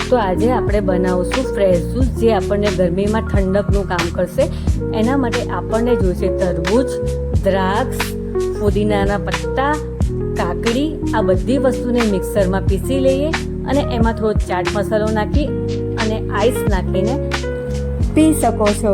તો આજે આપણે બનાવશું ફ્રેશ જ્યુસ જે આપણને ગરમીમાં ઠંડકનું કામ કરશે. એના માટે આપણને જોઈશે તરબૂચ, દ્રાક્ષ, ફુદીનાના પત્તા, કાકડી. આ બધી વસ્તુને મિક્સરમાં પીસી લઈએ અને એમાં થોડો ચાટ મસાલો નાખી અને આઈસ નાખીને પી શકો છો.